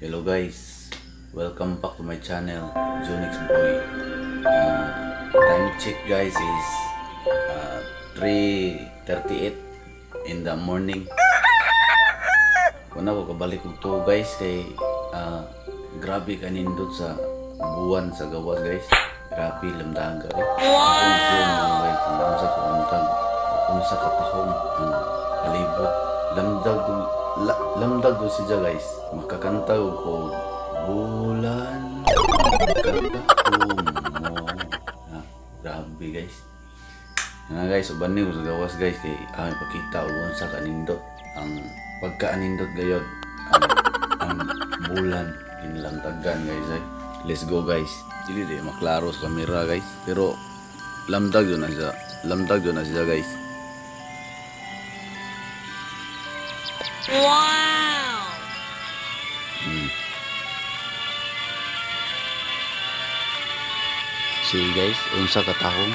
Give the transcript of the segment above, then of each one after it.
Hello guys, welcome back to my channel, Jonix Boy. Time check guys is 3:38 in the morning. Kuna ko kabalik ko to guys kay grabe kanindot sa buwan sa gawas guys. Grabe lamdaga guys. Wow! Guys, kung sa katahong palibot lamdag ko siya guys. Makakanta ko bulan katahong mo. Grabe guys. Guys, uban niyo sa gawas guys kay pakita ulo sa kanindot ang pagkaanindot gayod ang bulan inlamtagan guys ay. Let's go guys. Dili di maklaro sa kamera guys, pero lamdag yun na siya guys. Wow! See guys, unsa katahong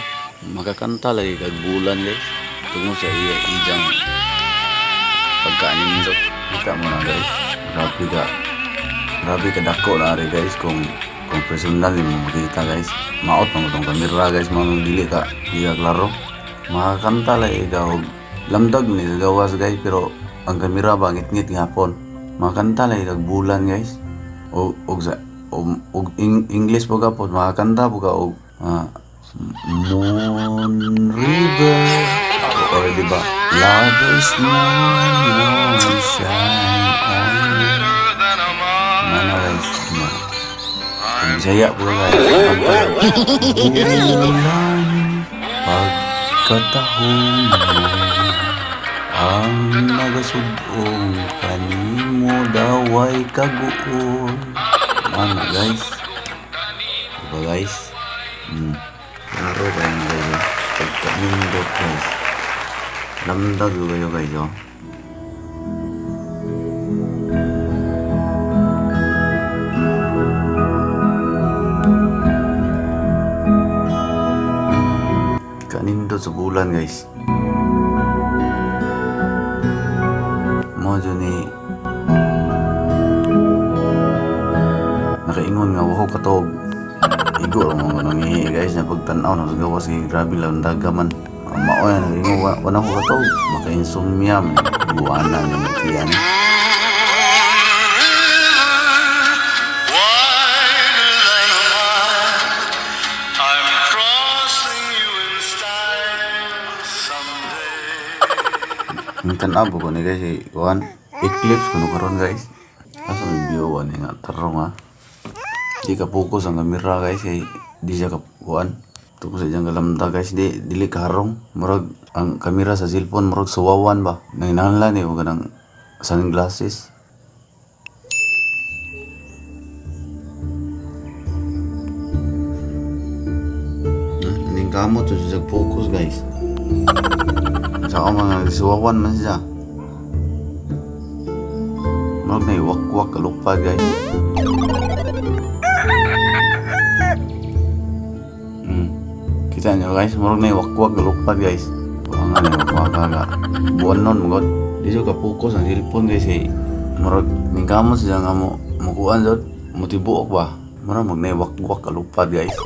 makakanta lagi kag bulan guys. Tungo sa ijang pagkaanindot. Kita mo na guys. Grabe ka dako na rin guys kung personal mo makita guys. Maot mo tong kamera guys, mga dili ka klaro. Makakanta lagi ka og lamdag ni sa gawas guys, pero ang kamera ba ngit-ngit ngapon. Makakanta lagi kag bulan guys. Og English po ka po, makakanta po ka og Moon River or diba Lovers Moonshine mana guys na kung Bisaya po guys bulan pagkatahong mo ang nagasugong kanimo daway kaguon mana guys diba guys klaro ba yun guys pagkanindot guys lamdag kayo guys kanindot sa bulan guys mo dyan ni nakaingon nga wako katog igo lang mga nangihi guys na pagtanaw na gawas kay grabe lang dagaman maoy na ingo wala ko katog maka-insomnia buwanan ng tiyan. Ang tanaw ko ni guys kuhan eclipse kuno karon guys asa may biyowan nga tarong di ka focus ang kamera guys kay di siya kapuan tungkol sa diyang kalamda guys dili kaharong murag ang kamera sa cellphone murag suwawan ba nanginahanglan ni huwag ng sunglasses. Hindi kamot to siya focus guys sa mga suwawan man siya murag na iwakwak kalupad guys. Kita nyo guys, murag na iwakwag galupad guys. Buang nga na iwakwag ka buwan nun magod. Di siya ka-focus ang cellphone guys eh. Murag ningkamot siya nga mo mukuan dod mutibuok ba. Murag mag na iwakwag galupad guys.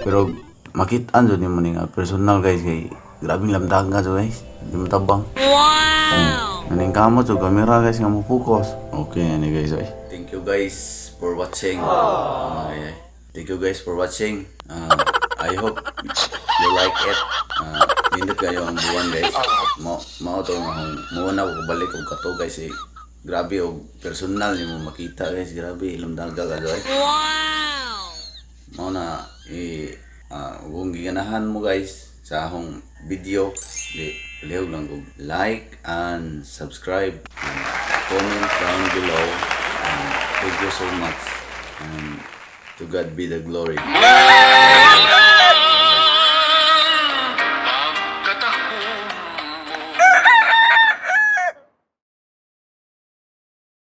Pero makitaan dod ni mo nga personal guys kay grabe lamdag nga dod guys. Di mo tabang. Wow! Naningkamot sa camera guys nga mo focus. Okay na ni guys guys. Thank you guys for watching. Thank you guys for watching. I hope you like it. Nindot kayo ang buwan guys. Mao to muna ko balik og kato guys eh. Grabe og personal ni mo makita guys. Grabe lamdaga ka guys. Wow! Mao na kung giganahan mo guys sa akong video, lihog lang ko like and subscribe and comment down below. Thank you so much. To God be the glory.